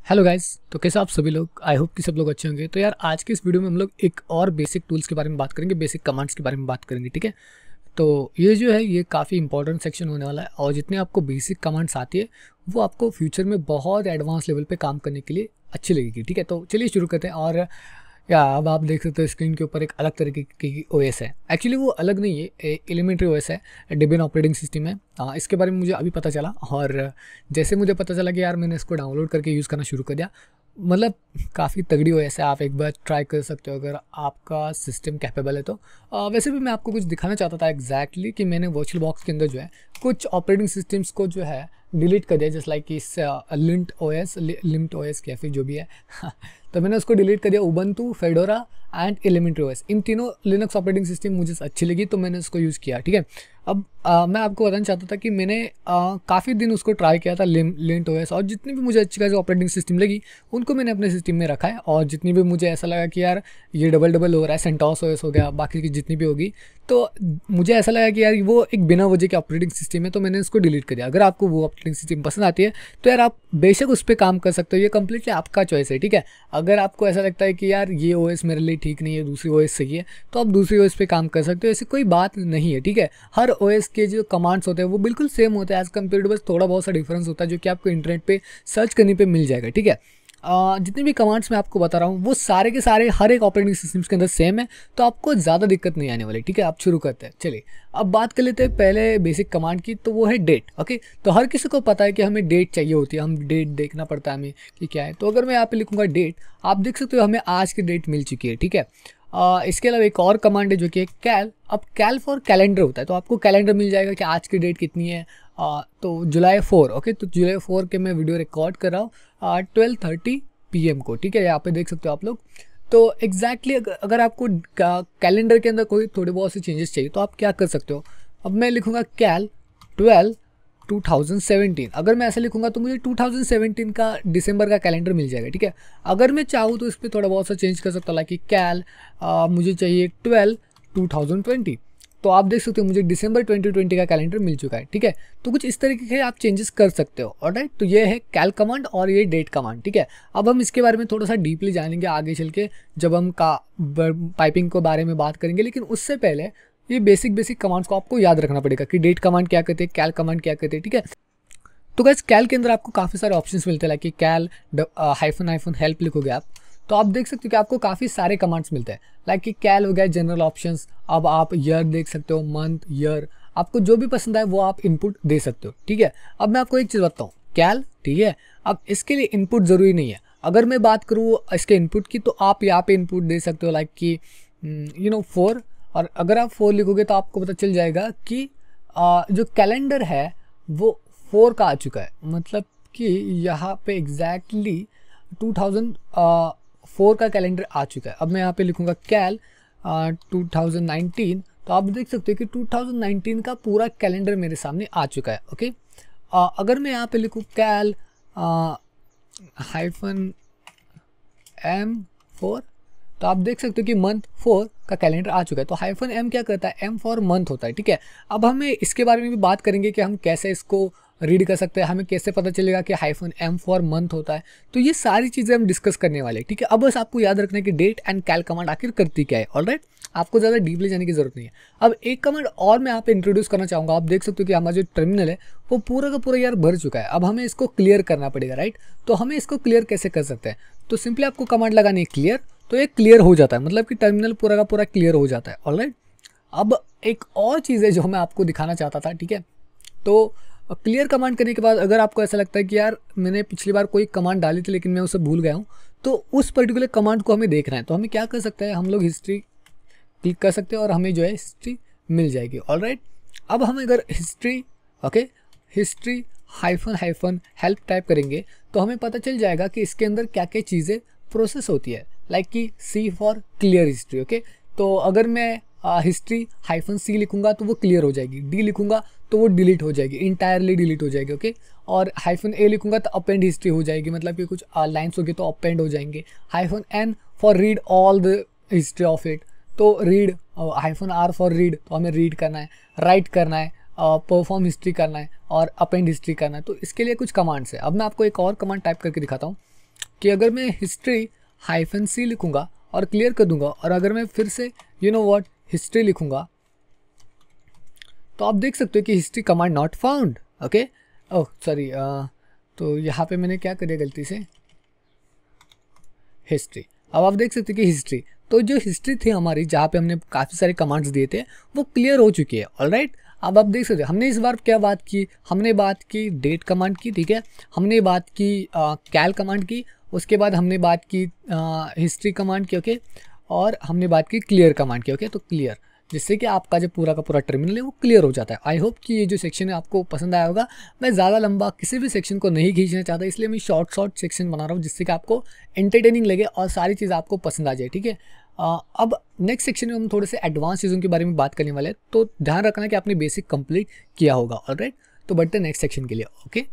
Hello guys. तो कैसे आप सभी लोग? आई होप कि सब लोग अच्छे होंगे। तो यार आज के इस वीडियो में हम लोग एक और बेसिक टूल्स के बारे में बात करेंगे, बेसिक कमांड्स के बारे में बात करेंगे। ठीक है, तो ये जो है ये काफ़ी इंपॉर्टेंट सेक्शन होने वाला है और जितने आपको बेसिक कमांड्स आती है वो आपको फ्यूचर में बहुत एडवांस लेवल पे काम करने के लिए अच्छी लगेगी। ठीक है, तो चलिए शुरू करते हैं। और या अब आप देख सकते हो स्क्रीन के ऊपर एक अलग तरीके की ओएस है। एक्चुअली वो अलग नहीं है, एलिमेंट्री ओएस है, डेबियन ऑपरेटिंग सिस्टम है। इसके बारे में मुझे अभी पता चला और जैसे मुझे पता चला कि यार मैंने इसको डाउनलोड करके यूज़ करना शुरू कर दिया। मतलब काफ़ी तगड़ी ओएस है, आप एक बार ट्राई कर सकते हो अगर आपका सिस्टम कैपेबल है तो। वैसे भी मैं आपको कुछ दिखाना चाहता था एग्जैक्टली कि मैंने वर्चुअल बॉक्स के अंदर जो है कुछ ऑपरेटिंग सिस्टम्स को जो है डिलीट कर दिया, जस्ट लाइक इस लिंट ओएस या फिर जो भी है तो मैंने उसको डिलीट कर दिया। Ubuntu, Fedora and elementary OS, इन तीनों लिनक्स ऑपरेटिंग सिस्टम मुझे अच्छी लगी तो मैंने उसको यूज़ किया। ठीक है, अब मैं आपको बताना चाहता था कि मैंने काफ़ी दिन उसको ट्राई किया था लिंट ओएस, और जितनी भी मुझे अच्छी खासी ऑपरेटिंग सिस्टम लगी उनको मैंने अपने सिस्टम में रखा है। और जितनी भी मुझे ऐसा लगा कि यार ये डबल हो रहा है, सेंटोस ओएस हो गया, बाकी की जितनी भी होगी, तो मुझे ऐसा लगा कि यार वो एक बिना वजह के ऑपरेटिंग सिस्टम है तो मैंने उसको डिलीट कर दिया। अगर आपको वो ऑपरेटिंग सिस्टम पसंद आती है तो यार आप बेशक उस पर काम कर सकते हो, ये कम्प्लीटली आपका चॉइस है। ठीक है, अगर आपको ऐसा लगता है कि यार ये ओएस मेरे लिए ठीक नहीं है, दूसरी ओएस सही है, तो आप दूसरी ओएस पे काम कर सकते हो, ऐसी कोई बात नहीं है। ठीक है, हर ओएस के जो कमांड्स होते हैं वो बिल्कुल सेम होते हैं एज कम्पेयर टू, बस थोड़ा बहुत सा डिफरेंस होता है जो कि आपको इंटरनेट पे सर्च करने पे मिल जाएगा। ठीक है, जितने भी कमांड्स मैं आपको बता रहा हूँ वो सारे के सारे हर एक ऑपरेटिंग सिस्टम्स के अंदर सेम है, तो आपको ज़्यादा दिक्कत नहीं आने वाली। ठीक है, आप शुरू करते हैं। चलिए अब बात कर लेते हैं पहले बेसिक कमांड की, तो वो है डेट। ओके, तो हर किसी को पता है कि हमें डेट चाहिए होती है, हम डेट देखना पड़ता है हमें कि क्या है। तो अगर मैं यहाँ पे लिखूँगा डेट, आप देख सकते हो हमें आज की डेट मिल चुकी है। ठीक है, इसके अलावा एक और कमांड है जो कि कैल। अब कैल फॉर कैलेंडर होता है, तो आपको कैलेंडर मिल जाएगा कि आज की डेट कितनी है। तो जुलाई 4। ओके, तो जुलाई 4 के मैं वीडियो रिकॉर्ड कर रहा हूँ 12:30 PM को। ठीक है, यहाँ पे देख सकते हो आप लोग। तो एग्जैक्टली अगर आपको कैलेंडर के अंदर कोई थोड़े बहुत से चेंजेस चाहिए तो आप क्या कर सकते हो। अब मैं लिखूँगा कैल 12/2017। अगर मैं ऐसा लिखूंगा तो मुझे 2017 का दिसंबर का कैलेंडर मिल जाएगा। ठीक है, अगर मैं चाहूँ तो इस पर थोड़ा बहुत सा चेंज कर सकता हूँ, लाइक कैल मुझे चाहिए 12/2020, तो आप देख सकते हो मुझे दिसंबर 2020 का कैलेंडर मिल चुका है। ठीक है, तो कुछ इस तरीके के आप चेंजेस कर सकते हो। ऑलराइट, तो ये है कैल कमांड और ये डेट कमांड। ठीक है, अब हम इसके बारे में थोड़ा सा डीपली जानेंगे आगे चल के जब हम पाइपिंग के बारे में बात करेंगे, लेकिन उससे पहले ये बेसिक कमांड्स को आपको याद रखना पड़ेगा कि डेट कमांड क्या कहते हैं, कैल कमांड क्या कहते हैं। ठीक है, तो गाइस कैल के अंदर आपको काफ़ी सारे ऑप्शंस मिलते हैं, लाइक कि कैल हाइफन हेल्प लिखोगे आप तो आप देख सकते हो कि आपको काफ़ी सारे कमांड्स मिलते हैं। लाइक कि कैल हो गया जनरल ऑप्शंस, अब आप ईयर देख सकते हो, मंथ, ईयर, आपको जो भी पसंद आए वो आप इनपुट दे सकते हो। ठीक है, अब मैं आपको एक चीज़ बताता हूँ, कैल, ठीक है, अब इसके लिए इनपुट ज़रूरी नहीं है। अगर मैं बात करूँ इसके इनपुट की तो आप यहाँ पे इनपुट दे सकते हो, लाइक कि 4, और अगर आप 4 लिखोगे तो आपको पता चल जाएगा कि जो कैलेंडर है वो 4 का आ चुका है, मतलब कि यहाँ पे एग्जैक्टली 2004 का कैलेंडर आ चुका है। अब मैं यहाँ पे लिखूँगा कैल 2019, तो आप देख सकते हो कि 2019 का पूरा कैलेंडर मेरे सामने आ चुका है। ओके, अगर मैं यहाँ पे लिखूँ कैल -M4, तो आप देख सकते हो कि मंथ 4 का कैलेंडर आ चुका है। तो -M क्या करता है, M फॉर मंथ होता है। ठीक है, अब हमें इसके बारे में भी बात करेंगे कि हम कैसे इसको रीड कर सकते हैं, हमें कैसे पता चलेगा कि -M फॉर मंथ होता है। तो ये सारी चीज़ें हम डिस्कस करने वाले हैं। ठीक है, अब बस आपको याद रखना है कि डेट एंड कैल कमांड आखिर करती क्या है। ऑलराइट, आपको ज़्यादा डीपली जाने की जरूरत नहीं है। अब एक कमांड और मैं यहाँ पे इंट्रोड्यूस करना चाहूँगा। आप देख सकते हो कि हमारा जो टर्मिनल है वो पूरा का पूरा यार भर चुका है। अब हमें इसको क्लियर करना पड़ेगा, राइट। तो हमें इसको क्लियर कैसे कर सकते हैं, तो सिंपली आपको कमांड लगानी है क्लियर, तो ये क्लियर हो जाता है, मतलब कि टर्मिनल पूरा का पूरा क्लियर हो जाता है। ऑलराइट, अब एक और चीज़ है जो मैं आपको दिखाना चाहता था। ठीक है, तो क्लियर कमांड करने के बाद अगर आपको ऐसा लगता है कि यार मैंने पिछली बार कोई कमांड डाली थी लेकिन मैं उसे भूल गया हूँ, तो उस पर्टिकुलर कमांड को हमें देखना है, तो हमें क्या कर सकते हैं, हम लोग हिस्ट्री क्लिक कर सकते हैं और हमें जो है हिस्ट्री मिल जाएगी। ऑलराइट, अब हम अगर हिस्ट्री हाइफन हेल्प टाइप करेंगे तो हमें पता चल जाएगा कि इसके अंदर क्या क्या चीज़ें प्रोसेस होती है, लाइक कि C for clear history. Okay, तो अगर मैं हिस्ट्री -C लिखूंगा तो वो क्लियर हो जाएगी, D लिखूंगा तो वो डिलीट हो जाएगी, इंटायरली डिलीट हो जाएगी। ओके, और -A लिखूंगा तो अपेंड हिस्ट्री हो जाएगी, मतलब कि कुछ लाइन्स होगी तो अपेंड हो जाएंगे। -N for read all the history of it, तो रीड, -R फॉर रीड, तो हमें रीड करना है, राइट करना है, परफॉर्म हिस्ट्री करना है और अपेंड हिस्ट्री करना है। तो इसके लिए कुछ कमांड्स है। अब मैं आपको एक और कमांड टाइप करके दिखाता हूँ। कि अगर मैं हिस्ट्री -c लिखूंगा और क्लियर कर दूंगा, और अगर मैं फिर से हिस्ट्री लिखूंगा, तो आप देख सकते हो कि history command not found. Okay, oh sorry, तो यहाँ पे मैंने क्या करिए गलती से, हिस्ट्री। अब आप देख सकते हैं कि हिस्ट्री, तो जो हिस्ट्री थी हमारी जहाँ पे हमने काफ़ी सारे कमांड्स दिए थे वो क्लियर हो चुकी है। ऑलराइट, अब आप देख सकते हैं हमने इस बार क्या बात की, हमने बात की डेट कमांड की, ठीक है, हमने बात की कैल कमांड की, उसके बाद हमने बात की हिस्ट्री कमांड की, ओके, और हमने बात की क्लियर कमांड की। ओके, तो क्लियर, जिससे कि आपका जो पूरा का पूरा टर्मिनल है वो क्लियर हो जाता है। आई होप कि ये जो सेक्शन है आपको पसंद आया होगा। मैं ज़्यादा लंबा किसी भी सेक्शन को नहीं खींचना चाहता, इसलिए मैं शॉर्ट सेक्शन बना रहा हूँ जिससे कि आपको एंटरटेनिंग लगे और सारी चीज़ आपको पसंद आ जाए, ठीक है। अब नेक्स्ट सेक्शन में हम थोड़े से एडवांस चीज़ों के बारे में बात करने वाले हैं, तो ध्यान रखना कि आपने बेसिक कंप्लीट किया होगा। ऑलराइट, तो बढ़ते हैं नेक्स्ट सेक्शन के लिए। ओके।